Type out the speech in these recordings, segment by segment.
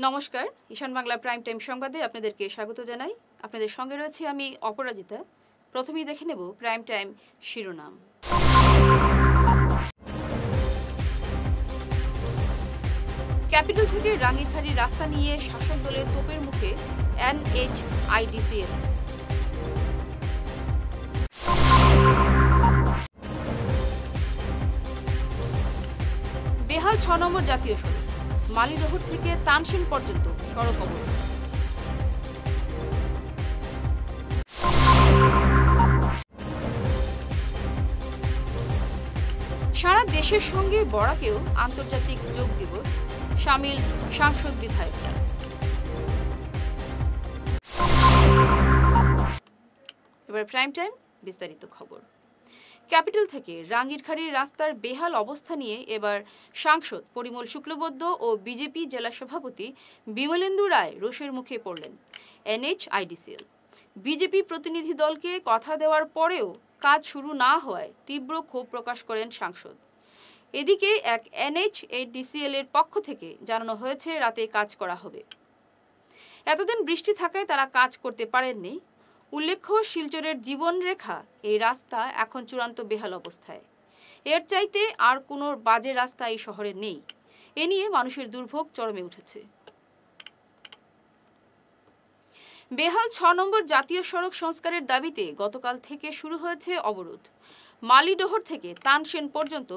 নমস্কার, ঈশান Bangla prime time সংবাদে আপনাদেরকে স্বাগত জানাই। আপনাদের সঙ্গে রয়েছে আমি অপরাজিতা। প্রথমেই দেখে নেব প্রাইম টাইম শিরোনাম। ক্যাপিটাল থেকে রাঙ্গিরখাড়ির রাস্তা নিয়ে শাসক দলের তোপের মুখে NHIDCL। বেহাল ৬ নম্বর জাতীয় সড়ক, মালিরহর থেকে তানসেন পর্যন্ত সড়ক অবরোধ। সারা দেশের সঙ্গে বরাকেও আন্তর্জাতিক যোগ দিবস, শামিল সাংসদ বিধায়করা। এবার প্রাইম টাইম বিস্তারিত খবর। ক্যাপিটাল থেকে রাঙ্গিরখাড়ির রাস্তার বেহাল অবস্থা নিয়ে এবার সাংসদ পরিমল শুক্লবৈদ্য ও বিজেপি জেলা সভাপতি বিমলেন্দু রায় রোষের মুখে পড়লেন। NHIDCL বিজেপি প্রতিনিধি দলকে কথা দেওয়ার পরেও কাজ শুরু না হওয়ায় তীব্র ক্ষোভ প্রকাশ করেন সাংসদ। এদিকে এক NHIDCL এর পক্ষ থেকে জানানো হয়েছে রাতে কাজ করা হবে। এতদিন বৃষ্টি থাকায় তারা কাজ করতে পারেননি। উল্লেখ্য, শিলচরের জীবনরেখা এই রাস্তা এখন চূড়ান্ত বেহাল অবস্থায়। এর চাইতে আর কোনো বাজে রাস্তা এই শহরে নেই। এ নিয়ে মানুষের দুর্ভোগ চরমে উঠেছে। বেহাল ৬ নম্বর জাতীয় সড়ক সংস্কারের দাবিতে গতকাল থেকে শুরু হয়েছে অবরোধ। মালিডহর থেকে তানসেন পর্যন্ত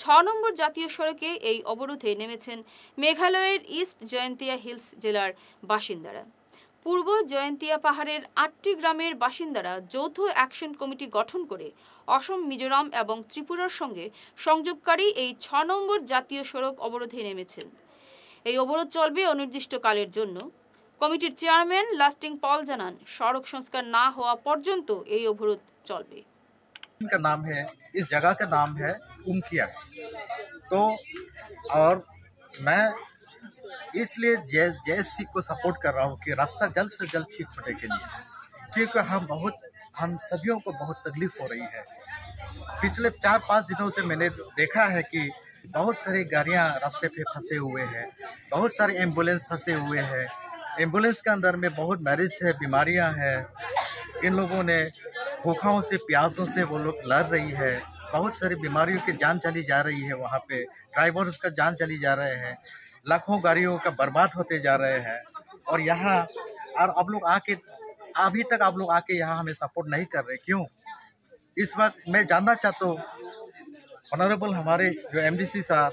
৬ নম্বর জাতীয় সড়কে এই অবরোধে নেমেছেন মেঘালয়ের ইস্ট জয়ন্তিয়া হিলস জেলার বাসিন্দারা। পূর্ব জয়ন্তিয়া পাহাড়ের ৮টি গ্রামের বাসিন্দারা যৌথ অ্যাকশন কমিটি গঠন করে অসম, মিজোরাম এবং ত্রিপুরার সঙ্গে সংযোগকারী এই ৬ নম্বর জাতীয় সড়ক অবরোধে নেমেছেন। এই অবরোধ চলবে অনির্দিষ্টকালের জন্য। কমিটির চেয়ারম্যান লাস্টিং পল জানান, সড়ক সংস্কার না হওয়া পর্যন্ত এই অবরোধ চলবে। का नाम है, इस जगह का नाम है उमकिया। तो और मैं इसलिए JSC को सपोर्ट कर रहा हूँ कि रास्ता जल्द से जल्द ठीक होने के लिए, क्योंकि हम सभियों को बहुत तकलीफ हो रही है। पिछले 4-5 दिनों से मैंने देखा है कि बहुत सारी गाड़ियाँ रास्ते पे फंसे हुए हैं, बहुत सारे एम्बुलेंस फंसे हुए हैं। एम्बुलेंस के अंदर में बहुत मरीज है, बीमारियाँ हैं। इन लोगों ने भूखों से, प्यासों से वो लोग लड़ रही है। बहुत सारी बीमारियों की जान चली जा रही है। वहाँ पे ड्राइवर्स का जान चली जा रहे हैं, लाखों गाड़ियों का बर्बाद होते जा रहे हैं। और यहाँ और अभी तक आप लोग आके यहाँ हमें सपोर्ट नहीं कर रहे, क्यों? इस वक्त मैं जानना चाहता हूँ, ऑनरेबल हमारे जो MDC sir,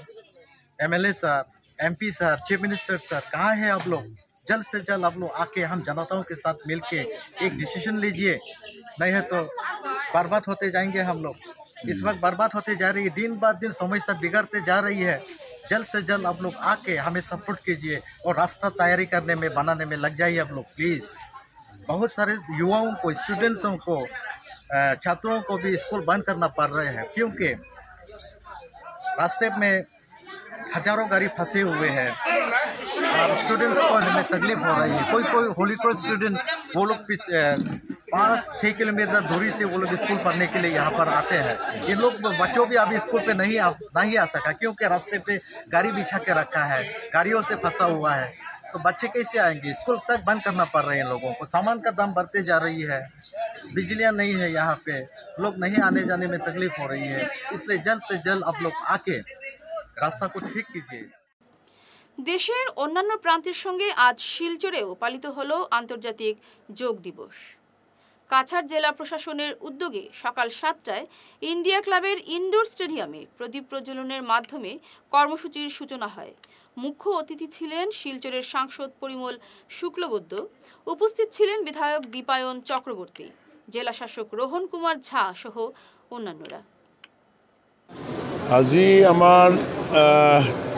MLA sir, MP sir, chief minister sir, कहाँ है आप लोग? जल्द से जल्द आप लोग आके हम जनताओं के साथ मिलके एक डिसीजन लीजिए, नहीं है तो बर्बाद होते जाएंगे हम लोग। इस वक्त बर्बाद होते जा रही है, दिन बाद दिन समस्या बिगड़ते जा रही है। जल्द से जल्द आप लोग आके हमें सपोर्ट कीजिए और रास्ता तैयारी करने में, बनाने में लग जाइए आप लोग प्लीज़। बहुत सारे युवाओं को, स्टूडेंट्सों को, छात्रों को भी स्कूल बंद करना पड़ रहे हैं, क्योंकि रास्ते में हजारों गाड़ी फंसे हुए हैं और स्टूडेंट्स को हमें तकलीफ हो रही है। कोई होली क्रॉस स्टूडेंट वो लोग 5-6 किलोमीटर दूरी से वो लोग स्कूल पढ़ने के लिए यहाँ पर आते हैं। ये लोग बच्चों भी अभी स्कूल पे नहीं आ सका, क्योंकि रास्ते पे गाड़ी बिछा के रखा है, गाड़ियों से फंसा हुआ है। तो बच्चे कैसे आएंगे? स्कूल तक बंद करना पड़ रहे हैं लोगों को। सामान का दाम बढ़ते जा रही है, बिजलियाँ नहीं है यहाँ पे, लोग नहीं आने जाने में तकलीफ हो रही है। इसलिए जल्द से जल्द आप लोग आके রাস্তা को ঠিক कीजिए। দেশের অন্যান্য প্রান্তের সঙ্গে আজ শিলচরেও পালিত হলো আন্তর্জাতিক যোগ দিবস। কাছাড় জেলা প্রশাসনের উদ্যোগে সকাল 7টায় ইন্ডিয়া ক্লাবের ইনডোর স্টেডিয়ামে প্রদীপ প্রজ্বলনের মাধ্যমে কর্মসূচির সূচনা হয়। মুখ্য অতিথি ছিলেন শিলচরের সাংসদ পরিমল শুক্লবৈদ্য, উপস্থিত ছিলেন বিধায়ক দীপায়ন চক্রবর্তী, জেলা শাসক রোহন কুমার ঝা সহ অন্যান্যরা। আজি আমাৰ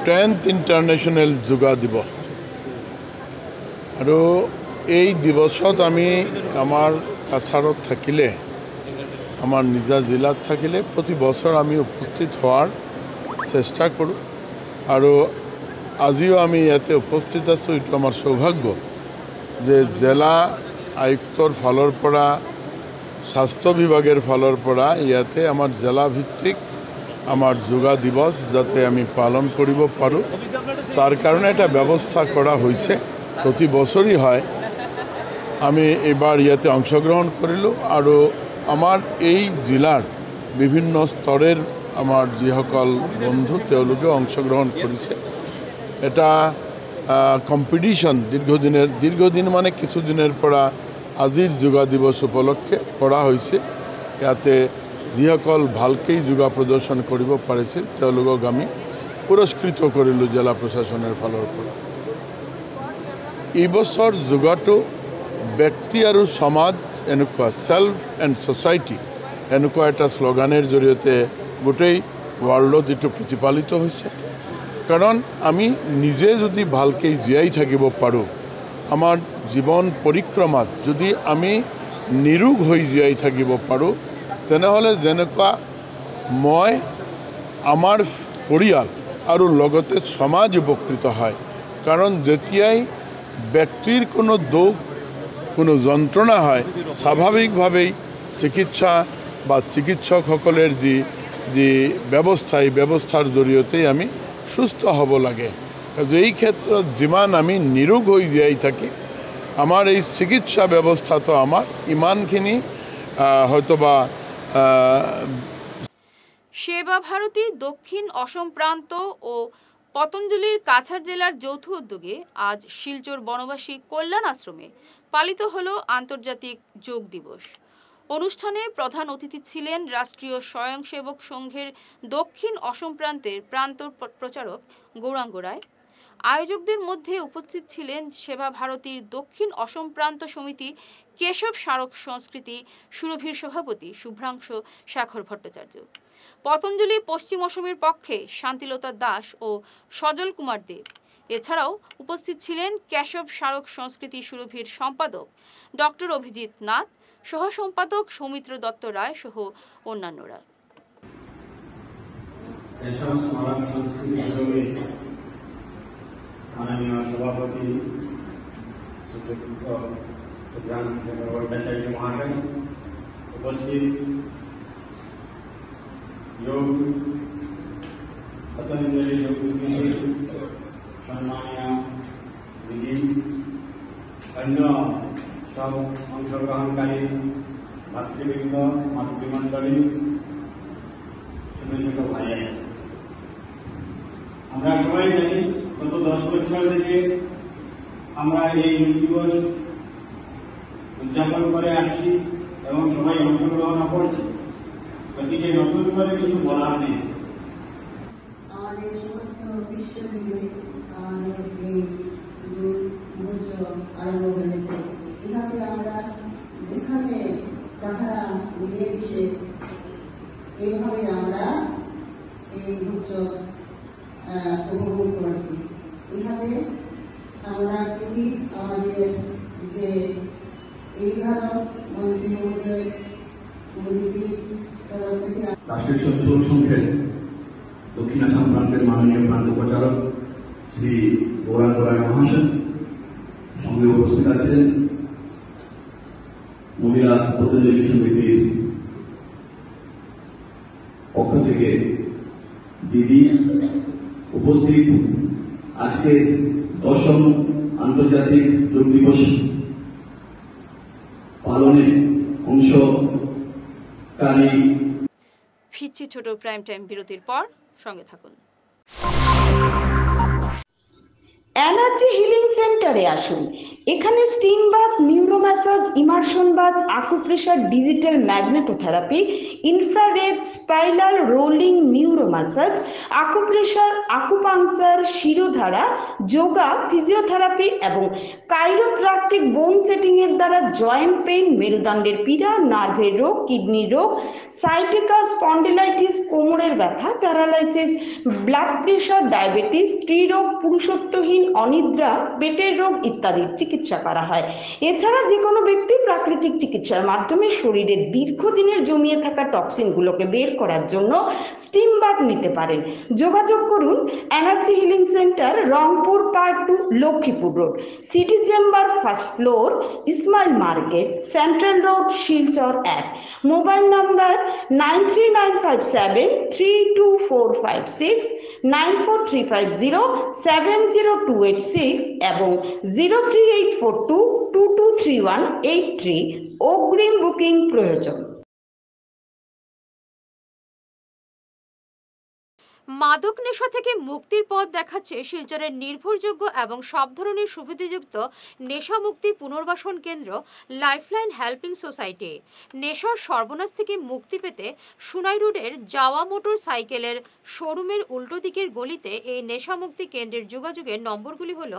10th ইণ্টাৰনেশ্যনেল যোগা দিৱস আৰু এই দিৱসত আমি আমাৰ কাছাৰত থাকিলে, আমাৰ নিজা জিলাত থাকিলে প্ৰতি বছৰ আমি উপস্থিত হোৱাৰ চেষ্টা কৰোঁ। আৰু আজিও আমি ইয়াতে উপস্থিত আছোঁ। এইটো আমাৰ সৌভাগ্য যে জেলা আয়ুক্তৰ ফালৰ পৰা, স্বাস্থ্য বিভাগের ফালৰ পৰা ইয়াতে আমাৰ জিলা ভিত্তিক আমার যোগা দিবস যাতে আমি পালন কৰিব পাৰোঁ তার কারণে এটা ব্যবস্থা করা হয়েছে। প্রতি বছরই হয়। আমি এবার ইয়াতে অংশগ্রহণ কৰিলোঁ আৰু আমার এই জিলার বিভিন্ন স্তরের আমার যিসকল বন্ধু তেওঁলোকে অংশগ্রহণ কৰিছে। এটা কম্পিটিশন দীর্ঘদিন মানে কিছুদিনের পৰা আজিৰ যোগা দিবস উপলক্ষে কৰা হৈছে। ইয়াতে যিসকল ভালকৈ যোগা প্ৰদৰ্শন কৰিব পাৰিছিল তেওঁলোকক আমি পুৰস্কৃত কৰিলোঁ জিলা প্ৰশাসনৰ ফালৰ পৰা। এই বছৰ যোগাটো ব্যক্তি আৰু সমাজ এনেকুৱা সেলফ এণ্ড সোসাইটি এনেকুৱা এটা শ্লোগানের জৰিয়তে গোটেই ওয়ার্ল্ডত এটো প্ৰতিপালিত হৈছে। কাৰণ আমি নিজে যদি ভালকৈ জীয়াই থাকিব পাৰোঁ, আমাৰ জীৱন পৰিক্ৰমাত যদি আমি নিৰোগ হৈ জীয়াই থাকিব পাৰোঁ, তেনেহ'লে যেনেকুৱা মই আমাৰ পৰিয়াল আৰু লগতে সমাজ উপকৃত হয়। কাৰণ যেতিয়াই ব্যক্তিৰ কোনো দুখ কোনো যন্ত্ৰণা হয়, স্বাভাৱিকভাৱেই চিকিৎসা বা চিকিৎসকসকলেৰ যি ব্যৱস্থা এই ব্যৱস্থাৰ জৰিয়তেই আমি সুস্থ হ'ব লাগে। এই ক্ষেত্ৰত যিমান আমি নিৰোগ হৈ জীয়াই থাকি আমাৰ এই চিকিৎসা ব্যৱস্থাটো আমাৰ ইমানখিনি হয়তোবা সেবা ভারতী দক্ষিণ অসম প্রান্ত ও পতঞ্জলির কাছাড় জেলার যৌথ উদ্যোগে আজ শিলচর বনবাসী কল্যাণ আশ্রমে পালিত হলো আন্তর্জাতিক যোগ দিবস। অনুষ্ঠানে প্রধান অতিথি ছিলেন রাষ্ট্রীয় স্বয়ংসেবক সংঘের দক্ষিণ অসম প্রান্তের প্রান্ত প্রচারক গৌরাঙ্গ রায়। আয়োজকদের মধ্যে উপস্থিত ছিলেন সেবা ভারতীর দক্ষিণ অসম প্রান্ত সমিতি কেশব স্মারক সংস্কৃতি সুরভির সভাপতি শুভ্রাংশু শেখর ভট্টাচার্য, পতঞ্জলি পশ্চিম অসমের পক্ষে শান্তিলতা দাস ও সজল কুমার দেব। এছাড়াও উপস্থিত ছিলেন কেশব স্মারক সংস্কৃতি সুরভির সম্পাদক ডক্টর অভিজিৎ নাথ, সহ সম্পাদক সৌমিত্র দত্ত রায় সহ অন্যান্যরা। মাননীয় সভাপতি শুভ্রাংশু শেখর ভট্টাচার্য মহাশয়, উপস্থিত যোগ পতঞ্জলি যোগ সম্মানীয় দিদি, অন্য সব অংশগ্রহণকারী ভাতৃবৃন্দ, মাতৃমণ্ডলী, ছোট ছোট ভাইয়েরা, আমরা সবাই জানি গত 10 বছর থেকে আমরা এই যোগ দিবস উদযাপন করে আসছি এবং সবাই অংশগ্রহণ করছি। গতিকে নতুন করে কিছু বলার নেই। আমাদের সমস্ত বিশ্বজুড়ে আমাদের এই দুর্যোগ আরম্ভ হয়েছে। এভাবে আমরা যেখানে যাহারা মিলে মিশে এইভাবে আমরা এই দুর্যোগ উপভোগ করছি। এইভাবে আমরা খুবই আমাদের যে এই ভারত মন্ত্রী মহোদয় মোদীজির তরফ থেকে রাষ্ট্রীয় স্বয়ংসেবক সংঘের দক্ষিণ আসাম প্রান্তের মাননীয় প্রান্ত প্রচারক শ্রী গৌরাঙ্গ রায় মহাশয়, সঙ্গে উপস্থিত আছেন মহিলা পতঞ্জলি সমিতির পক্ষ থেকে দিদি, উপস্থিত আজকে 10ম আন্তর্জাতিক যোগ দিবস পালনে অংশকারী। ফিরছি ছোট প্রাইম টাইম বিরতির পর, সঙ্গে থাকুন। এনার্জি হিলিং সেন্টারে আসুন। এখানে steam bath, neuro massage, immersion bath, acupressure, digital magnetotherapy, infrared, spiral rolling, neuro massage, acupressure, acupuncture, shirodhara, yoga, physiotherapy এবং কাইরোপ্র্যাকটিক বোন সেটিং এর দ্বারা জয়েন্ট পেইন, মেরুদণ্ডের পীড়া, নার্ভের রোগ, কিডনির রোগ, সাইটিকা, স্পন্ডিলাইটিস, কোমরের ব্যথা, প্যারালাইসিস, ব্লাড প্রেশার, ডায়াবেটিস, স্ত্রীরোগ, পুরুষত্বহীন ঘুমহীন, অনিদ্রা, পেটের রোগ ইত্যাদির চিকিৎসা করা হয়। এছাড়া যে কোনো ব্যক্তি প্রাকৃতিক চিকিৎসার মাধ্যমে শরীরে দীর্ঘদিনের জমিয়ে থাকা টক্সিনগুলোকে বের করার জন্য স্টিম বাথ নিতে পারেন। যোগাযোগ করুন energy healing centre, Rangpur part 2, Lakshmipur road, city chamber, first floor, Ismail market, central road, Silchar 1। Mobile number 9395732456, 9435070286 এবং 03842223183। অগ্রিম বুকিং প্রয়োজন। মাদক নেশা থেকে মুক্তির পথ দেখাচ্ছে শিলচরের নির্ভরযোগ্য এবং সব ধরনের সুবিধাযুক্ত নেশা মুক্তি পুনর্বাসন কেন্দ্র লাইফলাইন হেল্পিং সোসাইটি। নেশার সর্বনাশ থেকে মুক্তি পেতে সুনাই রোডের যাওয়া মোটর সাইকেলের শোরুমের উল্টো দিকের গলিতে এই নেশা মুক্তি কেন্দ্রের যোগাযোগের নম্বরগুলি হল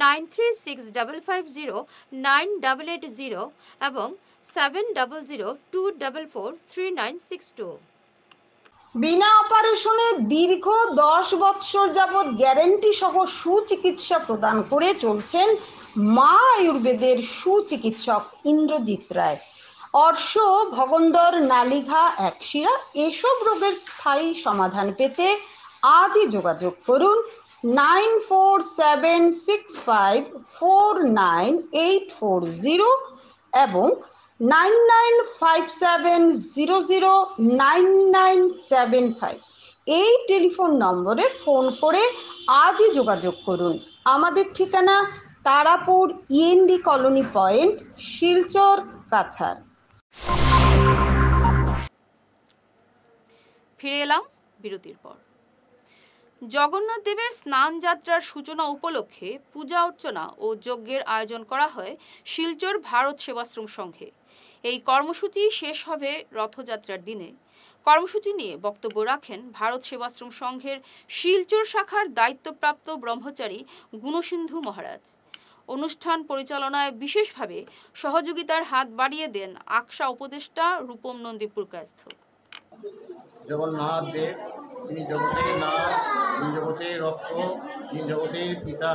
9365509880 এবং 7002443962। বিনা অপারেশনে দীর্ঘ 10 বৎসর যাবৎ গ্যারেন্টি সহ সুচিকিৎসা প্রদান করে চলছেন মা আয়ুর্বেদের সুচিকিৎসক ইন্দ্রজিৎ রায়। অর্শ, ভগন্দর, নালিঘা, একশিরা এসব রোগের স্থায়ী সমাধান পেতে আজই যোগাযোগ করুন 9476549840 এবং 9957009975 এই টেলিফোন নম্বরে ফোন করে আজই যোগাযোগ করুন। আমাদের ঠিকানা Tarapur END colony point, Silchar, Cachar. ফিরে এলাম বিরতির পর। জগন্নাথ দেবের স্নান যাত্রার সূচনা উপলক্ষে পূজা অর্চনা ও যজ্ঞের আয়োজন করা হয় শিলচর ভারত সেবাশ্রম সংঘে। এই কর্মসূচি শেষ হবে রথযাত্রার দিনে। কর্মসূচি নিয়ে বক্তব্য রাখেন ভারত সেবাশ্রম সংঘের শিলচর শাখার দায়িত্বপ্রাপ্ত ব্রহ্মচারী গুণসিন্ধু মহারাজ। অনুষ্ঠান পরিচালনায় বিশেষভাবে সহযোগিতার হাত বাড়িয়ে দেন আকশা উপদেষ্টা রূপম নন্দী পুরকায়স্থ। জগন্নাথ দেব, তিনি জগতের নাথ, তিনি জগতের রক্ষ, তিনি জগতের পিতা।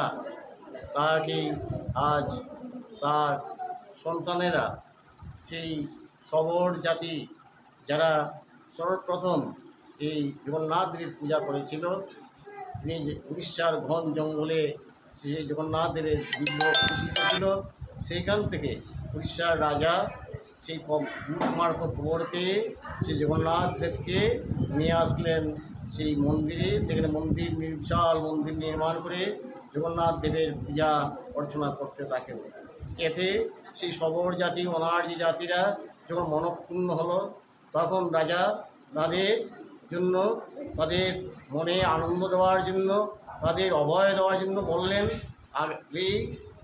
তাকে আজ তার সন্তানেরা, সেই সবর জাতি যারা সর্বপ্রথম এই জগন্নাথ দেবের পূজা করেছিল, তিনি যে উড়িষ্যার ঘন জঙ্গলে সেই জগন্নাথ দেবের বিগ্রহ প্রতিষ্ঠিত ছিল, সেইখান থেকে উড়িষ্যার রাজা সেই দূতমার্গ খবর পেয়ে সেই জগন্নাথ দেবকে নিয়ে আসলেন সেই মন্দিরে। সেখানে বিশাল মন্দির নির্মাণ করে জগন্নাথ দেবের পূজা অর্চনা করতে থাকেন। এতে সেই সবর জাতি, অনার্য জাতিরা যখন মনঃক্ষুণ্ণ হলো, তখন রাজা তাদের জন্য, তাদের মনে আনন্দ দেওয়ার জন্য, তাদের অভয় দেওয়ার জন্য বললেন, আর এই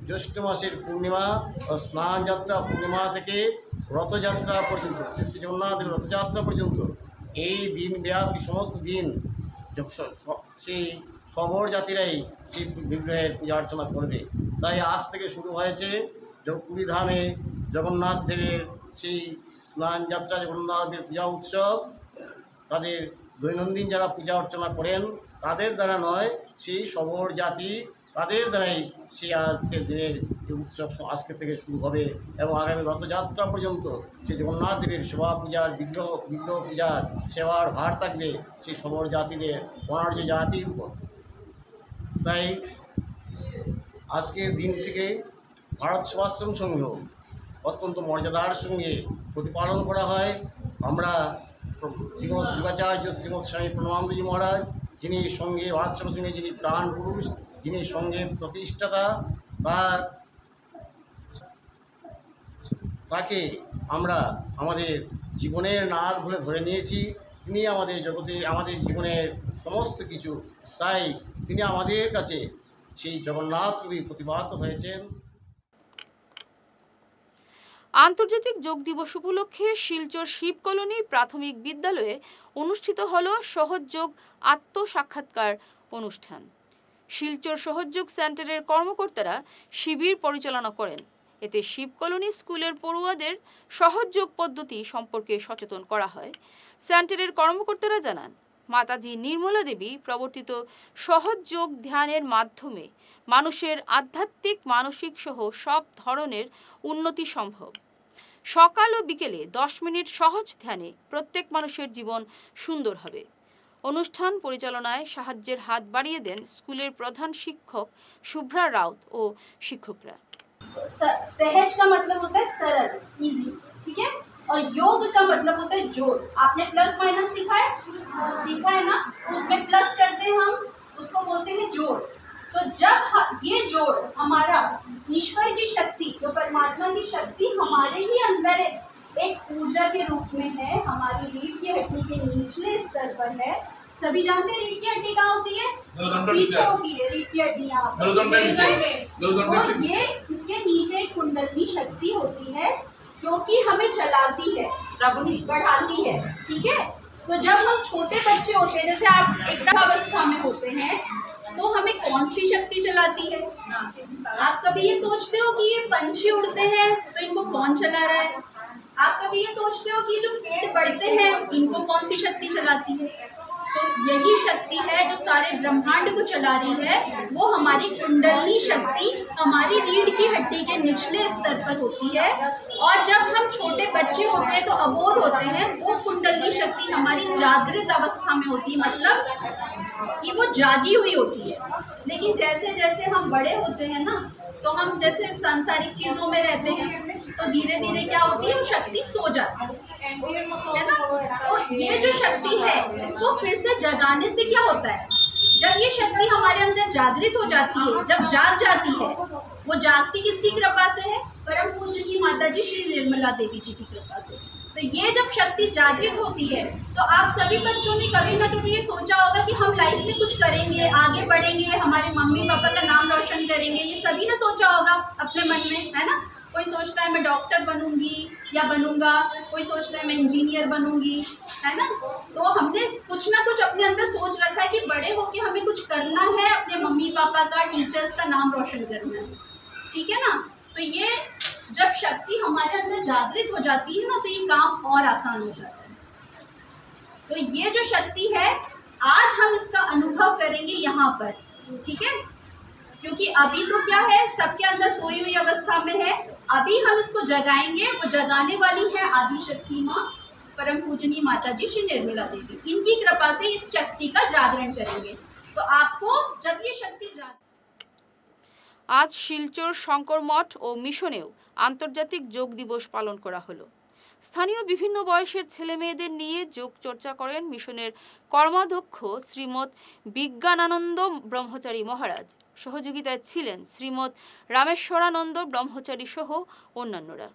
জ্যৈষ্ঠ মাসের পূর্ণিমা ও স্নান যাত্রা পূর্ণিমা থেকে রথযাত্রা পর্যন্ত, শ্রী জগন্নাথের রথযাত্রা পর্যন্ত এই দিন ব্যাপী সমস্ত দিন সেই সবর জাতিরাই সেই বিগ্রহের পূজা অর্চনা করবে। তাই আজ থেকে শুরু হয়েছে পুরীধামে জগন্নাথ দেবের সেই স্নান যাত্রা, জগন্নাথ দেবের পূজা উৎসব। তাদের দৈনন্দিন যারা পূজা অর্চনা করেন তাদের দ্বারা নয়, সেই সবর জাতি তাদের দ্বারাই সেই আজকের দিনের এই উৎসব আজকে থেকে শুরু হবে এবং আগামী রথযাত্রা পর্যন্ত সেই জগন্নাথ দেবের সেবা পূজার বিগ্রহ পূজার সেবার ভার থাকবে সেই সবর জাতিদের, অনার্য জাতির উপর। তাই আজকের দিন থেকে ভারত সেবাশ্রম সংঘ অত্যন্ত মর্যাদার সঙ্গে প্রতিপালন করা হয়। আমরা শ্রীমৎ যোগাচার্য শ্রীমৎ স্বামী প্রণবানন্দজি মহারাজ, যিনি সঙ্গে ভারত সেবা সংঘে যিনি প্রাণ পুরুষ, যিনি সঙ্গের প্রতিষ্ঠাতা, তাকে আমরা আমাদের জীবনের নাথ বলে ধরে নিয়েছি। তিনি আমাদের জগতে, আমাদের জীবনের সমস্ত কিছু। তাই তিনি আমাদের কাছে সেই জগন্নাথ রূপে প্রতিভাত হয়েছেন। আন্তর্জাতিক যোগ দিবস উপলক্ষে শিলচর শিব কলোনি প্রাথমিক বিদ্যালয়ে অনুষ্ঠিত হল সহযোগ আত্মসাক্ষাৎকার অনুষ্ঠান। শিলচর সহযোগ সেন্টারের কর্মকর্তারা শিবির পরিচালনা করেন। এতে শিব কলোনি স্কুলের পড়ুয়াদের সহযোগ পদ্ধতি সম্পর্কে সচেতন করা হয়। সেন্টারের কর্মকর্তারা জানান, মাতাজি নির্মলা দেবী প্রবর্তিত সহজ যোগ ধ্যানের মাধ্যমে মানুষের আধ্যাত্মিক, মানসিক সহ সব ধরনের উন্নতি সম্ভব। সকাল ও বিকেলে 10 মিনিট সহজ ধ্যানে প্রত্যেক মানুষের জীবন সুন্দর হবে। অনুষ্ঠান পরিচালনায় সাহায্যের হাত বাড়িয়ে দেন স্কুলের প্রধান শিক্ষক শুভ্রা রাউত ও শিক্ষকরা। सहज का मतलब होता है सरल, इजी, ठीक है। और योग का मतलब होता है जोड़। आपने प्लस माइनस सीखा है ना, तो उसमें प्लस करते हैं हम, उसको बोलते हैं जोड़। तो जब ये जोड़ हमारा ईश्वर की शक्ति, जो परमात्मा की शक्ति हमारे ही अंदर एक ऊर्जा के रूप में है, हमारी रीढ़ की हड्डी के निचले स्तर पर है। सभी जानते हैं रीढ़ की हड्डी कहाँ होती है? पीछे होती है रीढ़ की हड्डी, यहाँ पर। तो ये इसके नीचे एक कुंडली शक्ति होती है जो कि हमें चलाती है, बढ़ाती है, ठीक है। तो जब हम छोटे बच्चे होते हैं, जैसे आप एकदम अवस्था में होते हैं, तो हमें कौन सी शक्ति चलाती है? आप कभी ये सोचते हो कि ये पंछी उड़ते हैं तो इनको कौन चला रहा है? आप कभी ये सोचते हो कि जो पेड़ बढ़ते हैं इनको कौन सी शक्ति चलाती है? तो यही शक्ति है जो सारे ब्रह्मांड को चला रही है। वो हमारी कुंडली शक्ति हमारी रीढ़ की हड्डी के निचले स्तर पर होती है। और जब हम छोटे बच्चे होते हैं तो अबोध होते हैं, वो कुंडली शक्ति हमारी जागृत अवस्था में होती है, मतलब कि वो जागी हुई होती है। लेकिन जैसे जैसे हम बड़े होते हैं ना, तो हम जैसे सांसारिक चीजों में रहते हैं, तो धीरे धीरे क्या होती है, वो शक्ति सो जाती है ना। तो ये जो शक्ति है, इसको फिर से जगाने से क्या होता है, जब ये शक्ति हमारे अंदर जागृत हो जाती है, जब जाग जाती है, वो जागती किसकी कृपा से है? परम पूजनीय माताजी श्री निर्मला देवी जी की कृपा से। तो ये जब शक्ति जागृत होती है, तो आप सभी बच्चों ने कभी ना कभी ये सोचा होगा कि हम लाइफ में कुछ करेंगे, आगे बढ़ेंगे, हमारे मम्मी पापा का नाम रोशन करेंगे। ये सभी ने सोचा होगा अपने मन में, है ना। कोई सोचता है मैं डॉक्टर बनूंगी या बनूंगा, कोई सोचता है मैं इंजीनियर बनूंगी, है ना। तो हमने कुछ ना कुछ अपने अंदर सोच रखा है कि बड़े होके हमें कुछ करना है, अपने मम्मी पापा का, टीचर्स का नाम रोशन करना है, ठीक है ना। तो ये जब शक्ति हमारे अंदर जागृत हो जाती है ना, तो ये काम और आसान हो जाता है। तो ये जो शक्ति है, आज हम इसका अनुभव करेंगे यहाँ पर, ठीक है। क्योंकि अभी तो क्या है, सबके अंदर सोई हुई अवस्था में है, अभी हम इसको जगाएंगे। वो जगाने वाली है आदि शक्ति माँ, परम पूजनीय माताजी श्री निर्मला देवी। इनकी कृपा से इस शक्ति का जागरण करेंगे। तो आपको जब ये शक्ति আজ শিলচর শঙ্কর মঠ ও মিশনেও আন্তর্জাতিক যোগ দিবস পালন করা হলো। স্থানীয় বিভিন্ন বয়সের ছেলে মেয়েদের নিয়ে যোগ চর্চা করেন মিশনের কর্মাধ্যক্ষ শ্রীমৎ বিজ্ঞানানন্দ ব্রহ্মচারী মহারাজ। সহযোগিতায় ছিলেন শ্রীমৎ রামেশ্বরানন্দ ব্রহ্মচারী সহ অন্যান্যরা।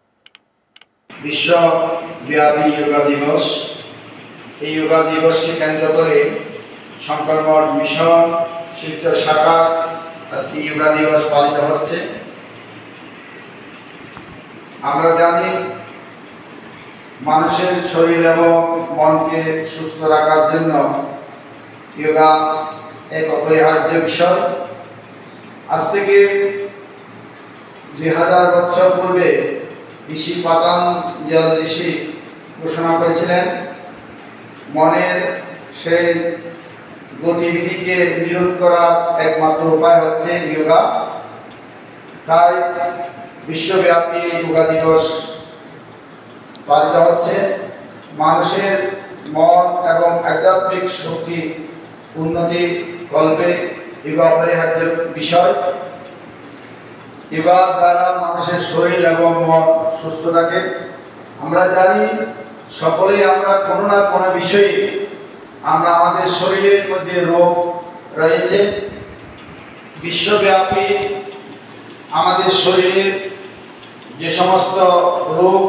বিশ্বব্যাপী যোগা দিবস, এই যোগা দিবসকে কেন্দ্র করে শঙ্কর মঠ মিশন শিলচর শাখা যোগা দিবস পালিত হচ্ছে। আমরা জানি মানুষের শরীর এবং মনকে সুস্থ রাখার জন্য যোগা এক অপরিহার্য বিষয়। আজ থেকে 2000 বছর পূর্বে ঋষি পতঞ্জল ঋষি ঘোষণা করেছিলেন, মনের সেই গতিবিধিকে নিরোধ করার একমাত্র উপায় হচ্ছে যোগা। তাই বিশ্বব্যাপী যোগা দিবস পালিত হচ্ছে। মানুষের মন এবং আধ্যাত্মিক শক্তি উন্নতি কল্পে যোগা অপরিহার্য বিষয়। যোগা দ্বারা মানুষের শরীর এবং মন সুস্থ থাকে। আমরা জানি সকলেই আমরা কোনো না কোনো বিষয়ে আমরা আমাদের শরীরের মধ্যে রোগ রয়েছে। বিশ্বব্যাপী আমাদের শরীরে যে সমস্ত রোগ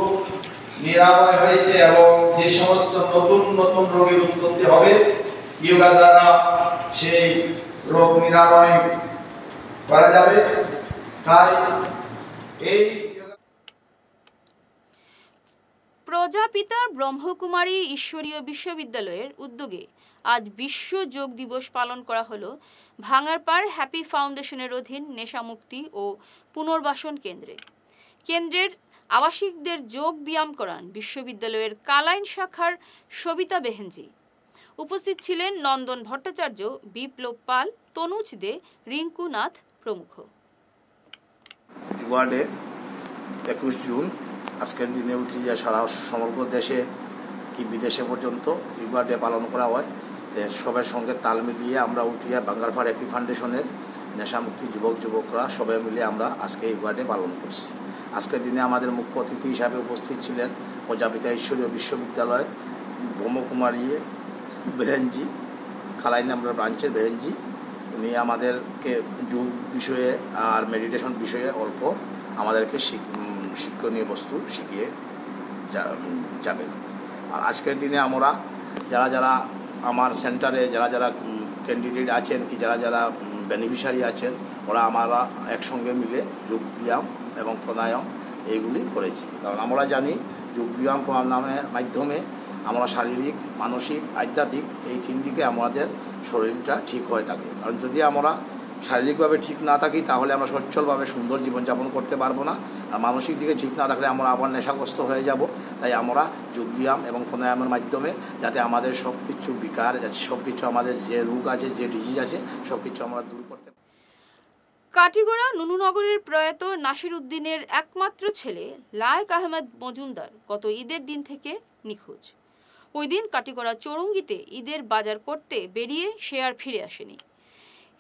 নিরাময় হয়েছে এবং যে সমস্ত নতুন নতুন রোগের উৎপত্তি হবে, যোগা দ্বারা সেই রোগ নিরাময় করা যাবে। তাই এই প্রজাপিতা ব্রহ্মকুমারী ঈশ্বরীয় বিশ্ববিদ্যালয়ের উদ্যোগে আজ বিশ্ব যোগ দিবস পালন করা হলো ভাঙারপাড় হ্যাপি ফাউন্ডেশনের অধীন নেশামুক্তি ও পুনর্বাসন কেন্দ্রে। কেন্দ্রের আবাসিকদের যোগ ব্যায়াম করান বিশ্ববিদ্যালয়ের কালাইন শাখার সবিতা বেহেনজি। উপস্থিত ছিলেন নন্দন ভট্টাচার্য, বিপ্লব পাল, তনুজ দে, রিঙ্কু নাথ প্রমুখ। ওয়ার্ডে 21 জুন আজকের দিনে উঠিয়া সারা সমগ্র দেশে কি বিদেশে পর্যন্ত ইউগা ডে পালন করা হয়। সবার সঙ্গে তাল মিলিয়ে আমরা উঠিয়া বাঙ্গারপাড় হ্যাপি ফাউন্ডেশনের নেশামুক্তি যুবকরা সবাই মিলে আমরা আজকে ইউগা ডে পালন করছি। আজকের দিনে আমাদের মুখ্য অতিথি হিসাবে উপস্থিত ছিলেন প্রজাপিতা ঈশ্বরীয় বিশ্ববিদ্যালয় ব্রহ্মকুমারী বেহেনজি, খালাই নাম্বার ব্রাঞ্চের বেহেনজি। উনি আমাদেরকে যোগ বিষয়ে আর মেডিটেশন বিষয়ে অল্প আমাদেরকে শিক্ষণীয় বস্তু শিখিয়ে যাবেন। আর আজকের দিনে আমরা যারা আমার সেন্টারে যারা ক্যান্ডিডেট আছেন কি যারা বেনিফিশিয়ারি আছেন, ওরা আমরা একসঙ্গে মিলে যোগ ব্যায়াম এবং প্রাণায়াম এইগুলি করেছি। কারণ আমরা জানি যোগ ব্যায়াম প্রাণায়ামের মাধ্যমে আমরা শারীরিক, মানসিক, আধ্যাত্মিক এই 3 দিকে আমাদের শরীরটা ঠিক হয়ে থাকে। কারণ যদি আমরা শারীরিকভাবে ঠিক না থাকি তাহলে আমরা সচ্ছলভাবে সুন্দর জীবনযাপন করতে পারবো না। আর মানসিক দিকে ঠিক না থাকলে আমরা আবার নেশাগ্রস্ত হয়ে যাব। তাই আমরা যোগব্যায়াম এবং প্রাণায়ামের মাধ্যমে যাতে আমাদের সব কিছু বিকার, সব কিছু আমাদের যে রোগ আছে, যে ডিজিজ আছে, সব কিছু আমরা দূর করতে পারি। কাটিগড়া নুনুনগরের প্রয়াত নাসির উদ্দিনের একমাত্র ছেলে লায়েক আহমেদ মজুমদার গত ঈদের দিন থেকে নিখোঁজ। ওই দিন কাটিগড়া চৌরঙ্গিতে ঈদের বাজার করতে বেরিয়ে সে আর ফিরে আসেনি।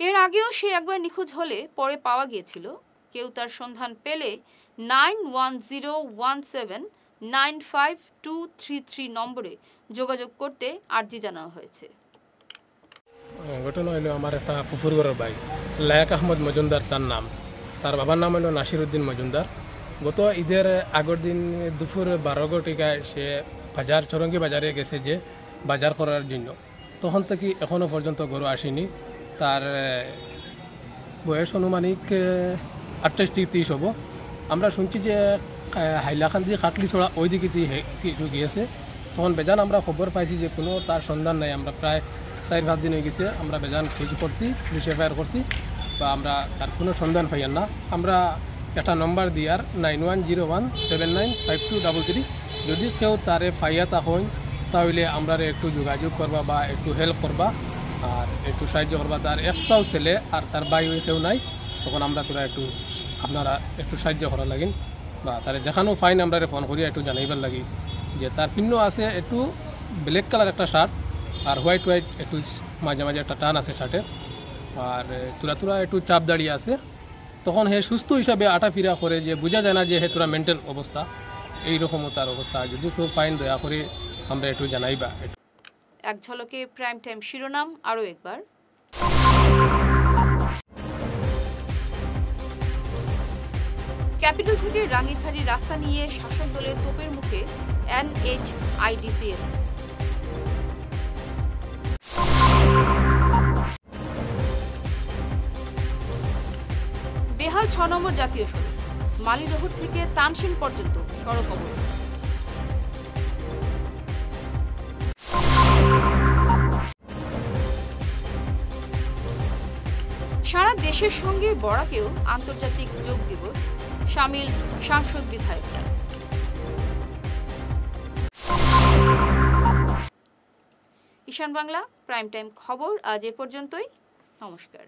এর আগেও সে একবার নিখোঁজ হলে পরে পাওয়া গিয়েছিল। কেউ তার সন্ধান পেলে 9101795233 নম্বরে যোগাযোগ করতে আর্জি জানানো হয়েছে। ঘটনা হলো আমার একটা ফুফুরগড়ের ভাই লায়েক আহমদ মজুমদার তার নাম, তার বাবার নাম হলো নাসির উদ্দিন মজুমদার। গত ঈদের আগের দিন দুপুর 12 ঘটিকায় সে চৌরঙ্গি বাজারে গেছে যে বাজার করার জন্য। তখন থেকে এখনো পর্যন্ত গরু আসেনি। তার বয়স আনুমানিক 28 থেকে 30 হব। আমরা শুনছি যে হাইলাকান্দি কাটলি ছড়া ওই দিকে কিছু গিয়েছে। তখন বেজান আমরা খবর পাইছি যে কোনো তার সন্ধান নাই। আমরা প্রায় 4-5 দিন হয়ে গেছে আমরা বেজান খোঁজ করছি, পুলিশ এফআইআর করছি, বা আমরা তার কোনো সন্ধান পাইয়ান না। আমরা একটা নম্বর দিয়ার 9101795233, যদি কেউ তারে পাইয়া তখন তাহলে আমরা একটু যোগাযোগ করবা বা একটু হেল্প করবা আর একটু সাহায্য করবা। তার একটাও ছেলে আর তার ভাই কেউ নাই, তখন আমরা তোরা আপনারা একটু সাহায্য করার লাগিন বা তার যেখানেও ফাইন আমরা ফোন করি একটু জানাইবার লাগি যে তার ভিন্ন আছে একটু ব্ল্যাক কালার একটা শার্ট আর হোয়াইট একটু মাঝে মাঝে একটা টান আছে শার্টের, আর তোরা একটু চাপ দাঁড়িয়ে আছে। তখন হে সুস্থ হিসাবে আটাফিরা করে যে বোঝা যায় না যে হে তোরা মেন্টাল অবস্থা, এইরকমও তার অবস্থা। যদি কেউ ফাইন দয়া করে আমরা একটু জানাইবা। এক ঝলকে প্রাইম টাইম শিরোনাম আরও একবার। ক্যাপিটাল থেকে রাঙ্গিরখাড়ি রাস্তা নিয়ে শাসক দলের তোপের মুখে NHIDCL। বেহাল 6 নম্বর জাতীয় সড়ক, মালিরহর থেকে তানসিন পর্যন্ত সড়ক অবরোধ। সারা দেশের সঙ্গে বরাকেও আন্তর্জাতিক যোগ দিবস, শামিল সাংসদ বিধায়করা। ঈশান বাংলা প্রাইম টাইম খবর আজ এ পর্যন্তই। নমস্কার।